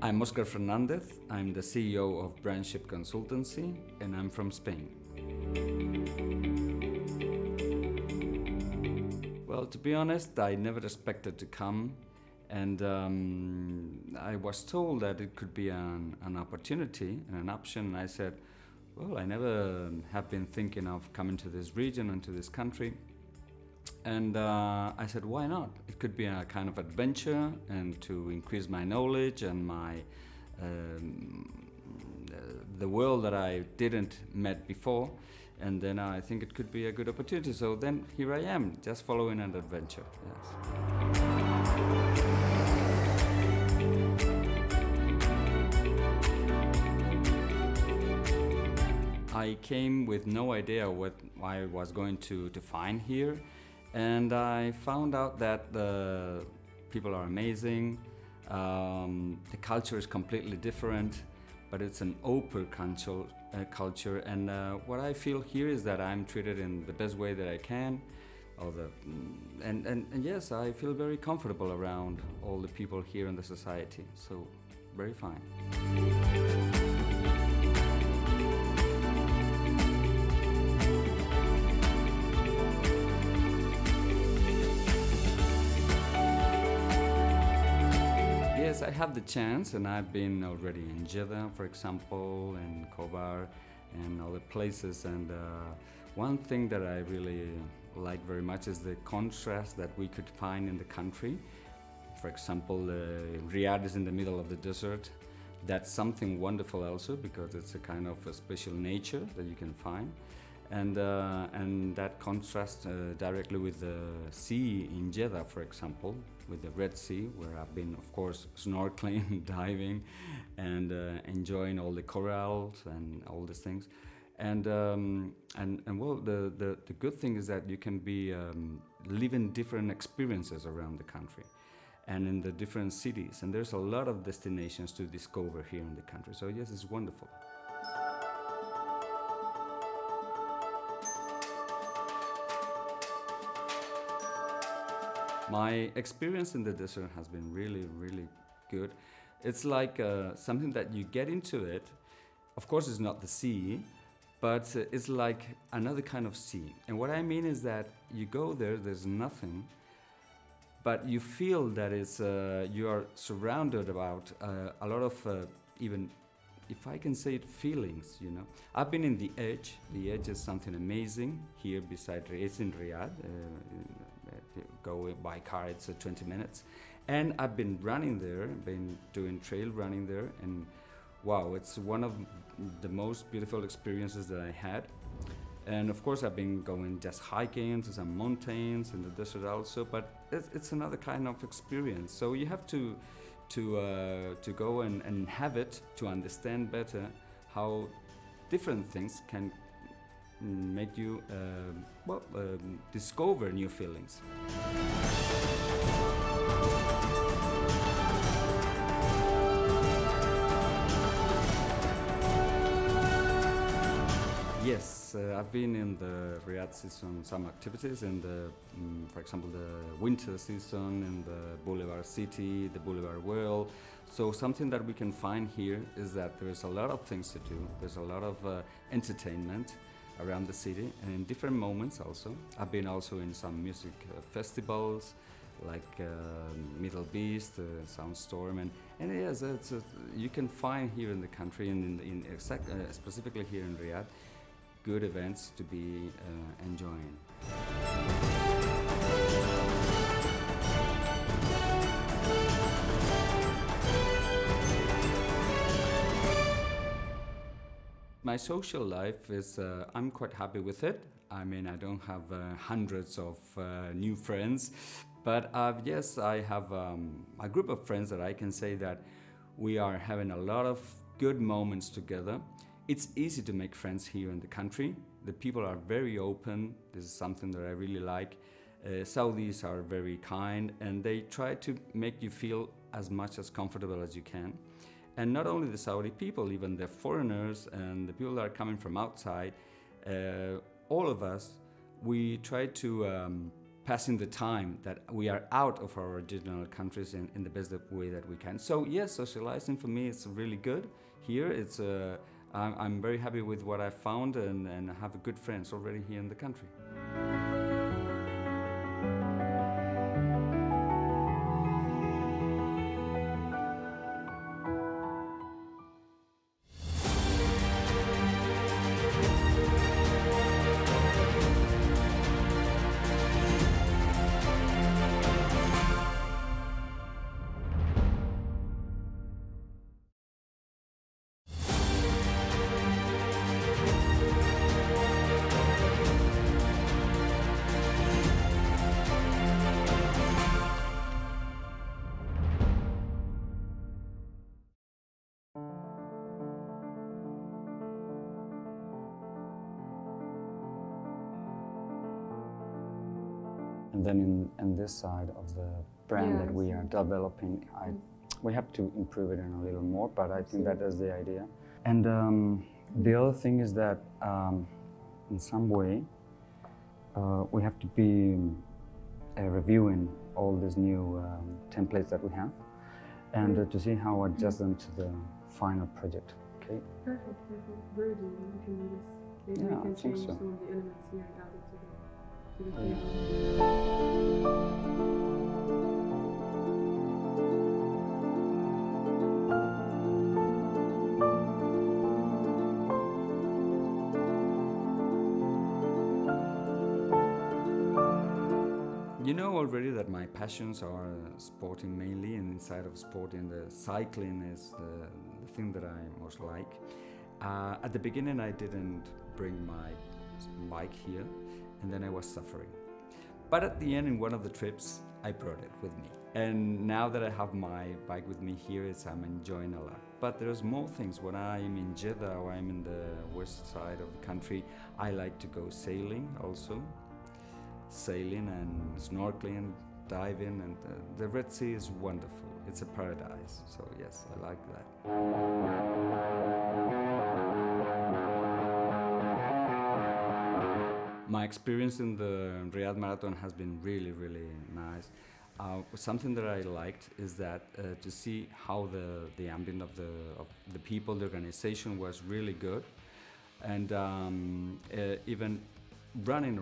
I'm Oscar Fernandez. I'm the CEO of Brandship Consultancy, and I'm from Spain. Well, to be honest, I never expected to come, and I was told that it could be an opportunity and an option. And I said, well, I never have been thinking of coming to this region and to this country. And I said, why not? It could be a kind of adventure and to increase my knowledge and my the world that I didn't met before. And then I think it could be a good opportunity. So then here I am, just following an adventure. Yes. I came with no idea what I was going to find here. And I found out that the people are amazing, the culture is completely different, but it's an open culture. And what I feel here is that I'm treated in the best way that I can. And yes, I feel very comfortable around all the people here in the society, so very fine. Yes, I have the chance, and I've been already in Jeddah, for example, and Kobar, and other places. And one thing that I really like very much is the contrast that we could find in the country. For example, Riyadh is in the middle of the desert. That's something wonderful also, because it's a kind of a special nature that you can find. And that contrasts directly with the sea in Jeddah, for example, with the Red Sea, where I've been, of course, snorkeling, diving, and enjoying all the corals and all these things. And well, the good thing is that you can be living different experiences around the country and in the different cities. And there's a lot of destinations to discover here in the country. So yes, it's wonderful. My experience in the desert has been really, really good. It's like something that you get into it. Of course, it's not the sea, but it's like another kind of sea. And what I mean is that you go there, there's nothing, but you feel that it's, you are surrounded about a lot of, even, if I can say it, feelings, you know. I've been in the Edge. The Edge is something amazing here beside, it's in Riyadh. Go by car, it's 20 minutes. And I've been running there, been doing trail running there, and wow, it's one of the most beautiful experiences that I had. And of course, I've been going just hiking to some mountains in the desert also, but it's another kind of experience. So you have to go and have it to understand better how different things can make you discover new feelings. Yes, I've been in the Riyadh season, some activities in the, for example, the winter season in the Boulevard City, the Boulevard World. So something that we can find here is that there's a lot of things to do. There's a lot of entertainment around the city and in different moments also. I've been also in some music festivals like Middle Beast, Soundstorm, and yes, you can find here in the country and specifically here in Riyadh, good events to be enjoying. My social life is, I'm quite happy with it. I mean, I don't have hundreds of new friends, but yes, I have a group of friends that I can say that we are having a lot of good moments together. It's easy to make friends here in the country. The people are very open. This is something that I really like. Saudis are very kind, and they try to make you feel as much as comfortable as you can. And not only the Saudi people, even the foreigners and the people that are coming from outside, all of us, we try to passing the time that we are out of our original countries in the best way that we can. So yes, socializing for me is really good. Here it's I'm very happy with what I found, and I have good friends already here in the country. And then in this side of the brand that we are developing, we have to improve it in a little more, but I think that is the idea. And the other thing is that in some way we have to be reviewing all these new templates that we have, and to see how I adjust them to the final project. Okay. Perfect. Very good. We can do this. Maybe we can change some of the elements here and add it to the You know already that my passions are sporting mainly, and inside of sporting, the cycling is the thing that I most like. At the beginning I didn't bring my bike here, and then I was suffering. But at the end, in one of the trips, I brought it with me. And now that I have my bike with me here, I'm enjoying a lot. But there's more things. When I'm in Jeddah or I'm in the west side of the country, I like to go sailing also. Sailing and snorkeling, diving, and the Red Sea is wonderful. It's a paradise. So yes, I like that. My experience in the Riyadh Marathon has been really, really nice. Something that I liked is that to see how the ambient of the people, the organization was really good, and even running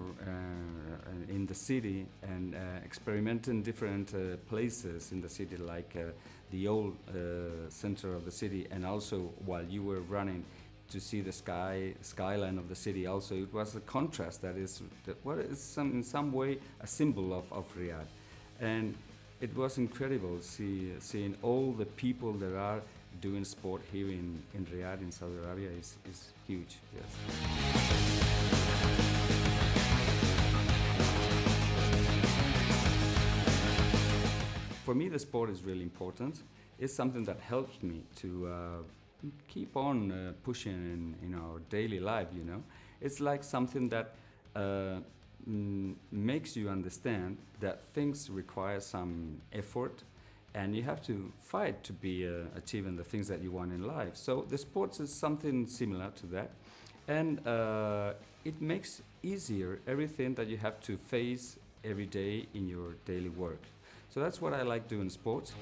in the city and experimenting different places in the city, like the old center of the city, and also while you were running, to see the skyline of the city. Also, it was a contrast that is in some way a symbol of Riyadh, and it was incredible seeing all the people that are doing sport here in Riyadh, in Saudi Arabia, is huge. Yes. For me, the sport is really important. It's something that helps me to keep on pushing in our daily life, you know. It's like something that makes you understand that things require some effort, and you have to fight to be achieving the things that you want in life. So the sports is something similar to that, and it makes easier everything that you have to face every day in your daily work. So that's what I like doing sports.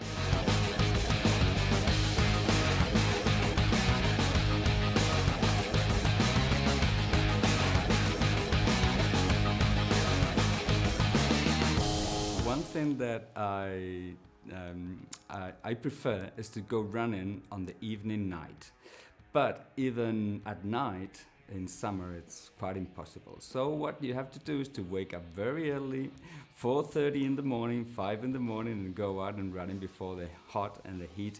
One thing that I prefer is to go running on the evening night, but even at night in summer it's quite impossible. So what you have to do is to wake up very early, 4:30 in the morning, 5 in the morning, and go out and running before the hot and the heat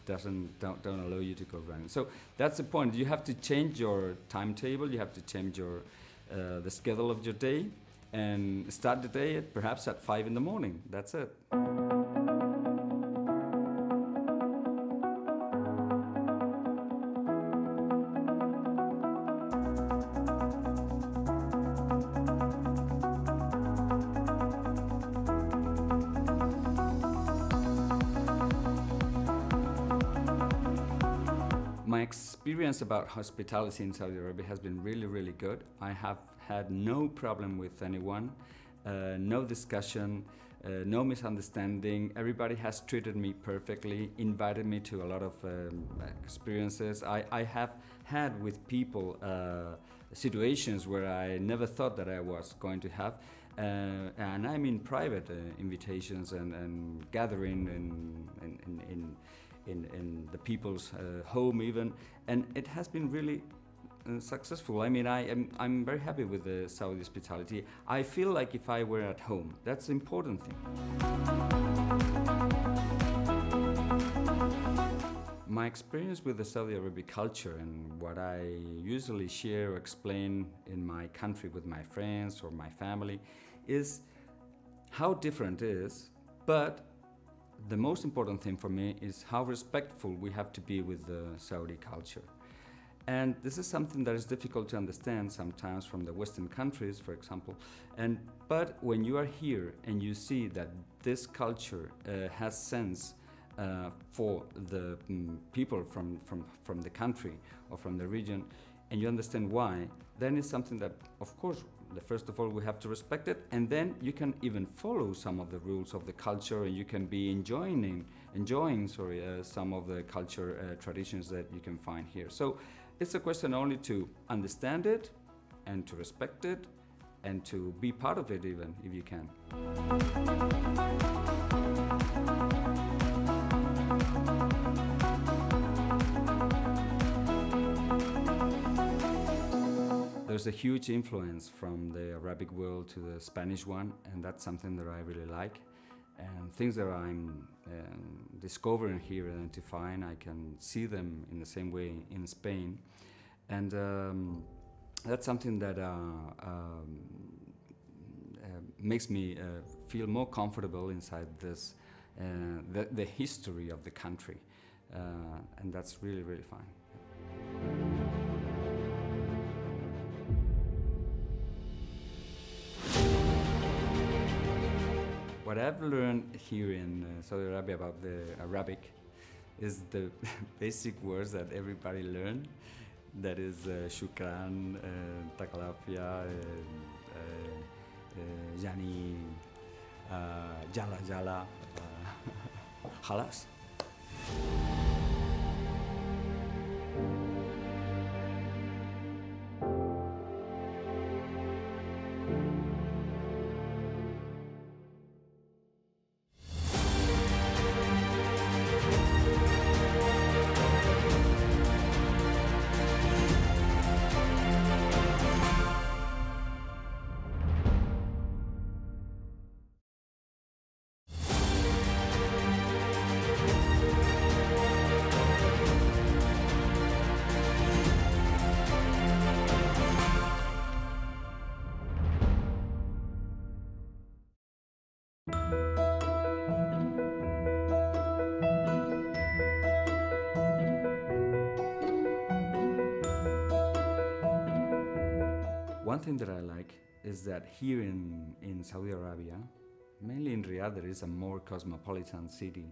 don't allow you to go running. So that's the point. You have to change your timetable. You have to change your the schedule of your day, and start the day perhaps at 5 in the morning. That's it. My experience about hospitality in Saudi Arabia has been really, really good. I have had no problem with anyone. no discussion, no misunderstanding. Everybody has treated me perfectly, invited me to a lot of experiences. I have had with people situations where I never thought that I was going to have. And I mean private invitations and gathering in the people's home even. And it has been really successful. I mean, I'm very happy with the Saudi hospitality. I feel like if I were at home. That's the important thing. My experience with the Saudi Arabic culture and what I usually share or explain in my country with my friends or my family is how different it is, but the most important thing for me is how respectful we have to be with the Saudi culture. And this is something that is difficult to understand sometimes from the Western countries, for example. But when you are here and you see that this culture has sense for the people from the country or from the region, and you understand why, then it's something that, of course, first of all, we have to respect it, and then you can even follow some of the rules of the culture, and you can be enjoying some of the culture traditions that you can find here. So it's a question only to understand it and to respect it and to be part of it even, if you can. There's a huge influence from the Arabic world to the Spanish one, and that's something that I really like. And things that I'm discovering here and identifying, I can see them in the same way in Spain. And that's something that makes me feel more comfortable inside this, the history of the country. And that's really, really fine. What I've learned here in Saudi Arabia about the Arabic is the basic words that everybody learn. That is shukran, taklafia, yani, jala jala, khalas. One thing that I like is that here in Saudi Arabia, mainly in Riyadh, there is a more cosmopolitan city,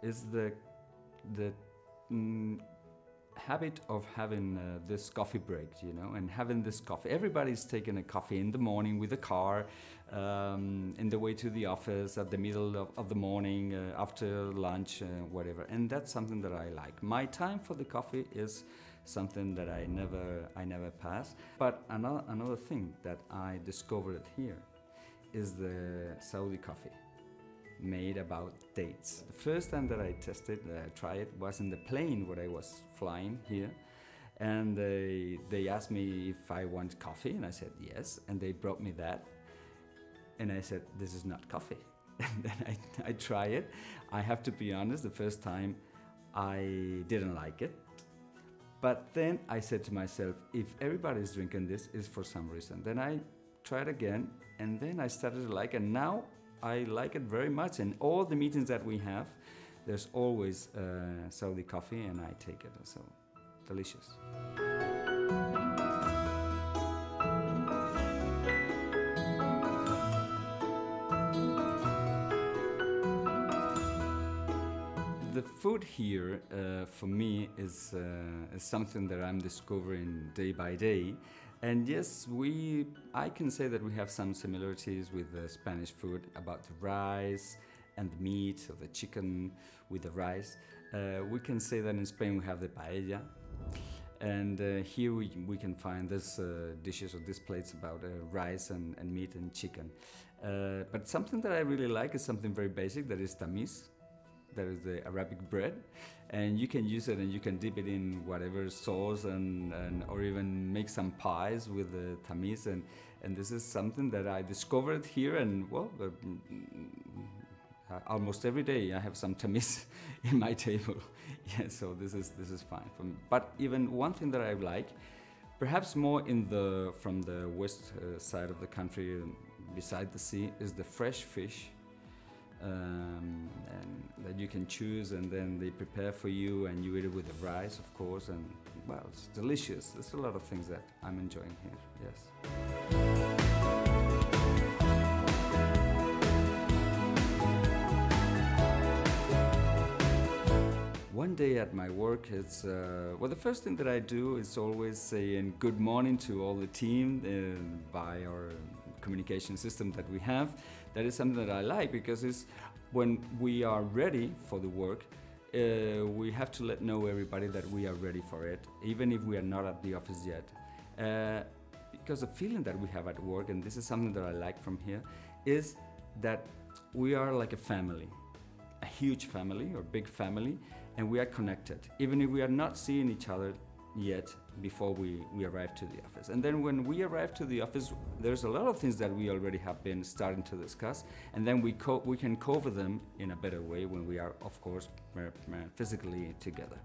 is the habit of having this coffee break, you know, and having this coffee. Everybody's taking a coffee in the morning with a car, in the way to the office, at the middle of the morning, after lunch, whatever. And that's something that I like. My time for the coffee is something that I never pass. But another thing that I discovered here is the Saudi coffee made about dates. The first time that I tried it was in the plane where I was flying here, and they asked me if I want coffee, and I said yes, and they brought me that, and I said, this is not coffee. And then I try it. I have to be honest, the first time I didn't like it. But then I said to myself, if everybody's drinking this, it's for some reason. Then I tried again, and then I started to like it. And now I like it very much. And all the meetings that we have, there's always Saudi coffee, and I take it. So delicious. The food here, for me, is something that I'm discovering day by day. And yes, I can say that we have some similarities with the Spanish food about the rice and the meat of the chicken with the rice. We can say that in Spain we have the paella. And here we can find this dishes or these plates about rice and meat and chicken. But something that I really like is something very basic, that is tamiz. That is the Arabic bread. And you can use it and you can dip it in whatever sauce or even make some pies with the tamiz. And this is something that I discovered here, and well, almost every day I have some tamiz in my table. Yeah, so this is fine for me. But even one thing that I like, perhaps more from the west side of the country, beside the sea, is the fresh fish. And that you can choose, and then they prepare for you, and you eat it with the rice, of course, and well, it's delicious. There's a lot of things that I'm enjoying here. Yes. One day at my work, it's well, the first thing that I do is always saying good morning to all the team by our communication system that we have. That is something that I like, because it's when we are ready for the work, we have to let know everybody that we are ready for it, even if we are not at the office yet. Because the feeling that we have at work, and this is something that I like from here, is that we are like a family, a huge family or big family, and we are connected, even if we are not seeing each other yet before we arrive to the office. And then when we arrive to the office, there's a lot of things that we already have been starting to discuss, and then we can cover them in a better way when we are, of course, physically together.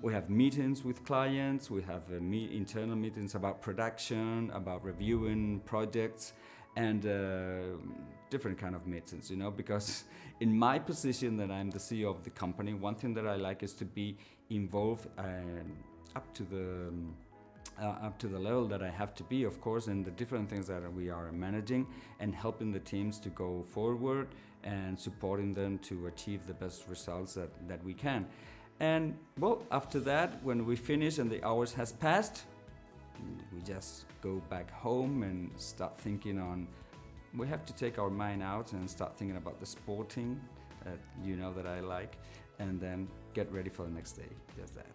We have meetings with clients, we have internal meetings about production, about reviewing projects, and different kind of meetings, you know, because in my position that I'm the CEO of the company, one thing that I like is to be involved up to the level that I have to be, of course, in the different things that we are managing, and helping the teams to go forward and supporting them to achieve the best results that we can. And well, after that, when we finish and the hours has passed, we just go back home and start thinking on, we have to take our mind out and start thinking about the sporting that you know that I like, and then get ready for the next day. Just that.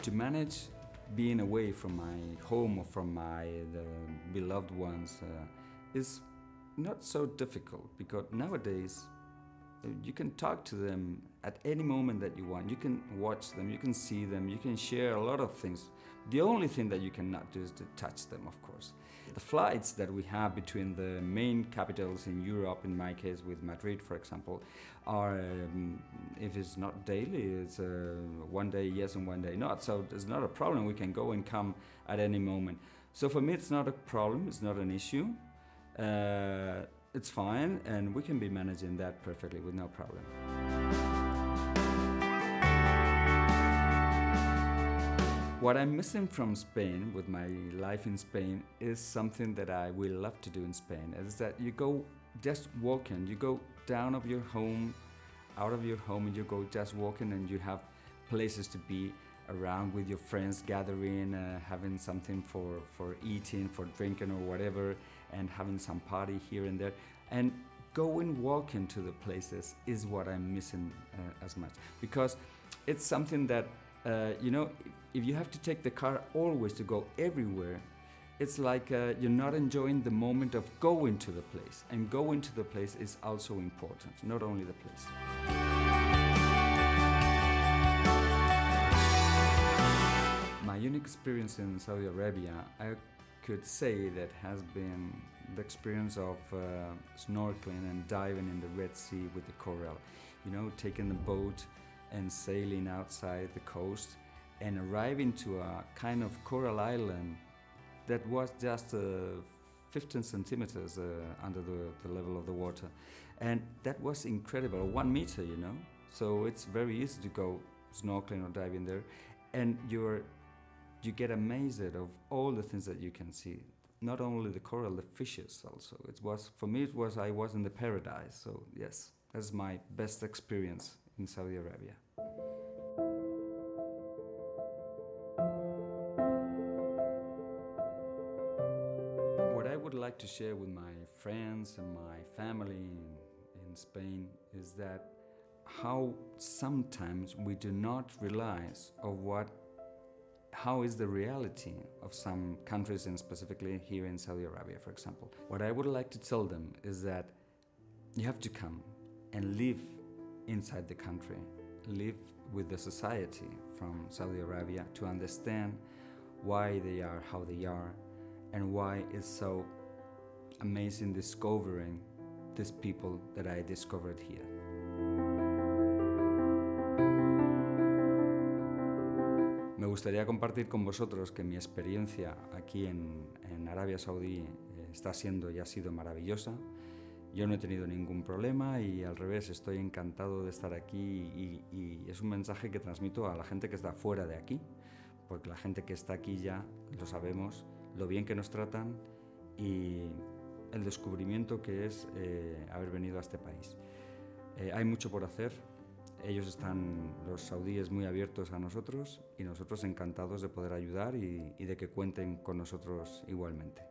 To manage being away from my home or from the beloved ones is not so difficult, because nowadays you can talk to them at any moment that you want. You can watch them, you can see them, you can share a lot of things. The only thing that you cannot do is to touch them, of course. The flights that we have between the main capitals in Europe, in my case with Madrid, for example, are, if it's not daily, it's one day yes and one day not. So it's not a problem. We can go and come at any moment. So for me, it's not a problem. It's not an issue. It's fine, and we can be managing that perfectly with no problem. What I'm missing from Spain, with my life in Spain, is something that I will love to do in Spain. Is that you go just walking, you go down of your home, out of your home, and you go just walking, and you have places to be around with your friends, gathering, having something for eating, for drinking or whatever, and having some party here and there. And going walking to the places is what I'm missing as much, because it's something that, you know, if you have to take the car always to go everywhere, it's like you're not enjoying the moment of going to the place. And going to the place is also important, not only the place. My unique experience in Saudi Arabia, I could say that has been the experience of snorkeling and diving in the Red Sea with the coral. You know, taking the boat and sailing outside the coast and arriving to a kind of coral island that was just 15 centimeters under the level of the water. And that was incredible, 1 meter, you know. So it's very easy to go snorkeling or diving there. And you get amazed of all the things that you can see. not only the coral, the fishes also. It was, for me, it was, I was in the paradise. So yes, that's my best experience in Saudi Arabia. What I would like to share with my friends and my family in Spain is that how sometimes we do not realize of how is the reality of some countries, and specifically here in Saudi Arabia, for example. What I would like to tell them is that you have to come and live inside the country, live with the society from Saudi Arabia to understand why they are how they are and why it's so amazing discovering these people that I discovered here. Me gustaría compartir con vosotros que mi experiencia aquí en Arabia Saudí está siendo y ha sido maravillosa. Yo no he tenido ningún problema y al revés, estoy encantado de estar aquí y es un mensaje que transmito a la gente que está fuera de aquí, porque la gente que está aquí ya lo sabemos, lo bien que nos tratan y el descubrimiento que es haber venido a este país. Hay mucho por hacer. Ellos están, los saudíes, muy abiertos a nosotros y nosotros encantados de poder ayudar y de que cuenten con nosotros igualmente.